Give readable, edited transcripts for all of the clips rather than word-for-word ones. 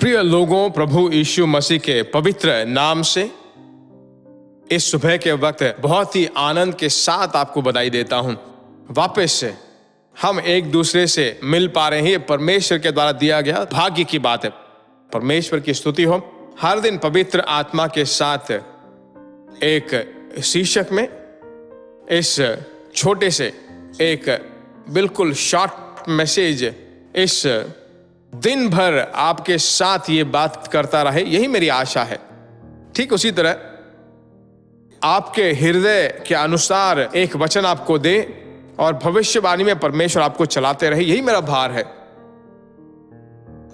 प्रिय लोगों, प्रभु यीशु मसीह के पवित्र नाम से इस सुबह के वक्त बहुत ही आनंद के साथ आपको बधाई देता हूं। वापस से हम एक दूसरे से मिल पा रहे हैं। ये परमेश्वर के द्वारा दिया गया भाग्य की बात है। परमेश्वर की स्तुति हो। हर दिन पवित्र आत्मा के साथ एक शीर्षक में इस छोटे से एक बिल्कुल शॉर्ट मैसेज इस दिन भर आपके साथ ये बात करता रहे, यही मेरी आशा है। ठीक उसी तरह आपके हृदय के अनुसार एक वचन आपको दे और भविष्यवाणी में परमेश्वर आपको चलाते रहे, यही मेरा भार है।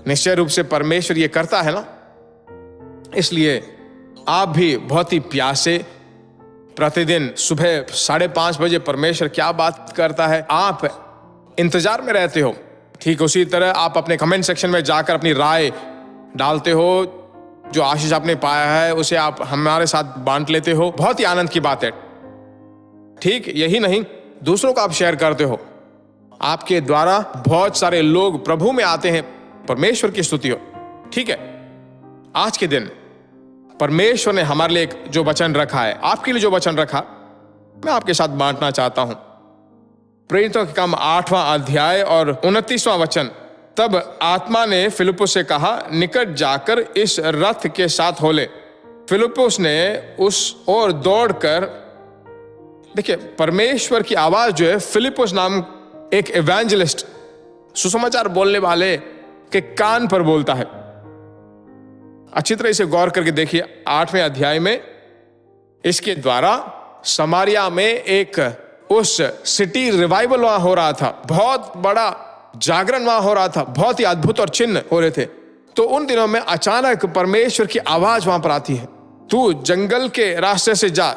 निश्चय रूप से परमेश्वर ये करता है ना, इसलिए आप भी बहुत ही प्यासे प्रतिदिन सुबह 5:30 बजे परमेश्वर क्या बात करता है, आप इंतजार में रहते हो। ठीक उसी तरह आप अपने कमेंट सेक्शन में जाकर अपनी राय डालते हो, जो आशीष आपने पाया है उसे आप हमारे साथ बांट लेते हो। बहुत ही आनंद की बात है। ठीक यही नहीं, दूसरों को आप शेयर करते हो। आपके द्वारा बहुत सारे लोग प्रभु में आते हैं। परमेश्वर की स्तुति हो। ठीक है, आज के दिन परमेश्वर ने हमारे लिए एक जो वचन रखा है, आपके लिए जो वचन रखा, मैं आपके साथ बांटना चाहता हूं। प्रेरितों के काम 8वां अध्याय और 29वां वचन। तब आत्मा ने फिलिप्पुस से कहा, निकट जाकर इस रथ के साथ हो ले। फिलिप्पुस ने उस ओर दौड़कर, देखिए परमेश्वर की आवाज जो है, फिलिप्पुस नाम एक इवेंजलिस्ट, सुसमाचार बोलने वाले के कान पर बोलता है। अच्छी तरह इसे गौर करके देखिए। 8वें अध्याय में इसके द्वारा समारिया में एक उस सिटी रिवाइवल वहां हो रहा था, बहुत बड़ा जागरण वहां हो रहा था, बहुत ही अद्भुत और चिन्ह हो रहे थे। तो उन दिनों में अचानक परमेश्वर की आवाज वहां पर आती है, तू जंगल के रास्ते से जा।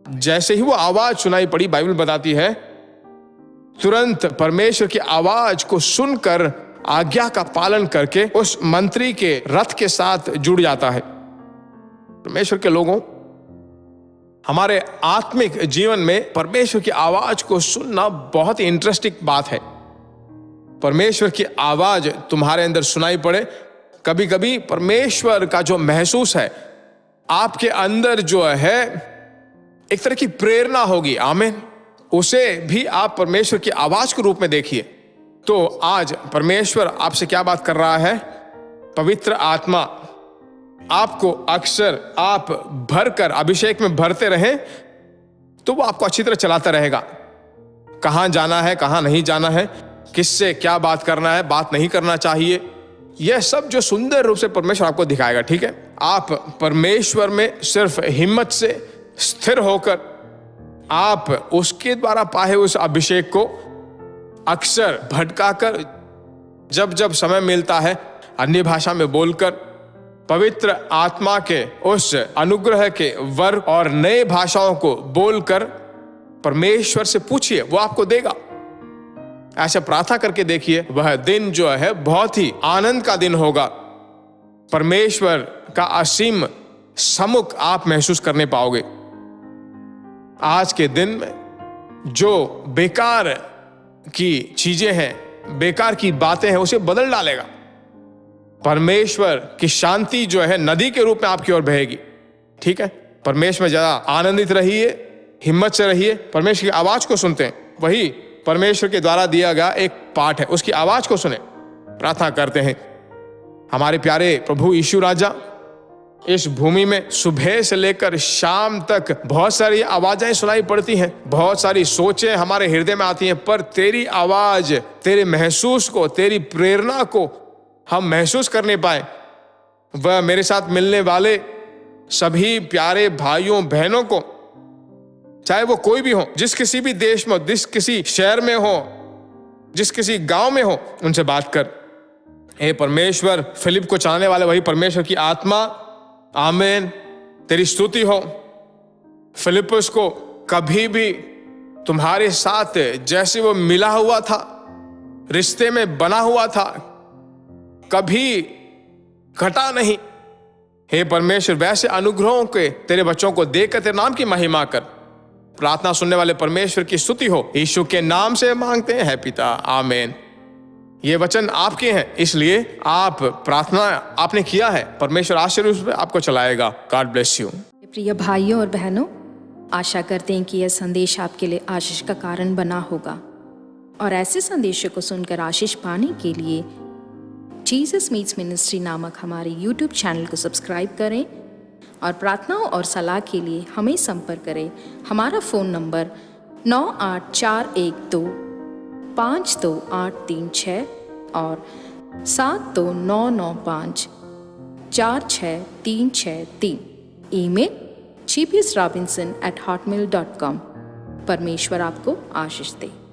जैसे ही वो आवाज सुनाई पड़ी, बाइबल बताती है तुरंत परमेश्वर की आवाज को सुनकर आज्ञा का पालन करके उस मंत्री के रथ के साथ जुड़ जाता है। परमेश्वर के लोगों, हमारे आत्मिक जीवन में परमेश्वर की आवाज को सुनना बहुत ही इंटरेस्टिंग बात है। परमेश्वर की आवाज तुम्हारे अंदर सुनाई पड़े। कभी कभी परमेश्वर का जो महसूस है आपके अंदर जो है, एक तरह की प्रेरणा होगी, आमीन, उसे भी आप परमेश्वर की आवाज के रूप में देखिए। तो आज परमेश्वर आपसे क्या बात कर रहा है? पवित्र आत्मा आपको अक्सर आप भरकर अभिषेक में भरते रहें तो वो आपको अच्छी तरह चलाता रहेगा। कहां जाना है, कहां नहीं जाना है, किससे क्या बात करना है, बात नहीं करना चाहिए, यह सब जो सुंदर रूप से परमेश्वर आपको दिखाएगा। ठीक है, आप परमेश्वर में सिर्फ हिम्मत से स्थिर होकर आप उसके द्वारा पाए उस अभिषेक को अक्सर भटकाकर, जब जब समय मिलता है अन्य भाषा में बोलकर, पवित्र आत्मा के उस अनुग्रह के वर्ग और नए भाषाओं को बोलकर परमेश्वर से पूछिए, वो आपको देगा। ऐसे प्रार्थना करके देखिए, वह दिन जो है बहुत ही आनंद का दिन होगा। परमेश्वर का असीम सम्मुख आप महसूस करने पाओगे। आज के दिन में जो बेकार की चीजें हैं, बेकार की बातें हैं, उसे बदल डालेगा। परमेश्वर की शांति जो है नदी के रूप में आपकी ओर बहेगी। ठीक है, परमेश्वर में ज्यादा आनंदित रहिए, हिम्मत से रहिए। परमेश्वर की आवाज को सुनते हैं, वही परमेश्वर के द्वारा दिया गया एक पाठ है, उसकी आवाज को सुने। प्रार्थना करते हैं। हमारे प्यारे प्रभु यीशु राजा, इस भूमि में सुबह से लेकर शाम तक बहुत सारी आवाजें सुनाई पड़ती हैं, बहुत सारी सोचें हमारे हृदय में आती हैं, पर तेरी आवाज, तेरे महसूस को, तेरी प्रेरणा को हम महसूस करने पाए। वह मेरे साथ मिलने वाले सभी प्यारे भाइयों बहनों को, चाहे वो कोई भी हो, जिस किसी भी देश में हो, जिस किसी शहर में हो, जिस किसी गांव में हो, उनसे बात कर। हे परमेश्वर, फिलिप को चलाने वाले वही परमेश्वर की आत्मा, आमीन, तेरी स्तुति हो। फिलिप्पुस को कभी भी तुम्हारे साथ जैसे वो मिला हुआ था, रिश्ते में बना हुआ था, कभी घटा नहीं। हे परमेश्वर, वैसे अनुग्रहों के तेरे बच्चों को देकर तेरे नाम की महिमा कर। प्रार्थना सुनने वाले परमेश्वर की स्तुति हो। यीशु के नाम से मांगते हैं पिता, आमीन। ये वचन आपके हैं, इसलिए आप प्रार्थना आपने किया है, परमेश्वर आशीर्वाद उस पे आपको चलाएगा। God bless you. प्रिय भाइयों और बहनों, आशा करते हैं कि यह संदेश आपके लिए आशीष का कारण बना होगा और ऐसे संदेशों को सुनकर आशीष पाने के लिए जीसस मीट्स मिनिस्ट्री नामक हमारे YouTube चैनल को सब्सक्राइब करें और प्रार्थनाओं और सलाह के लिए हमें संपर्क करें। हमारा फ़ोन नंबर 9841252836 और 7299546363। Email gpsrobinson@hotmail.com। परमेश्वर आपको आशीष दे।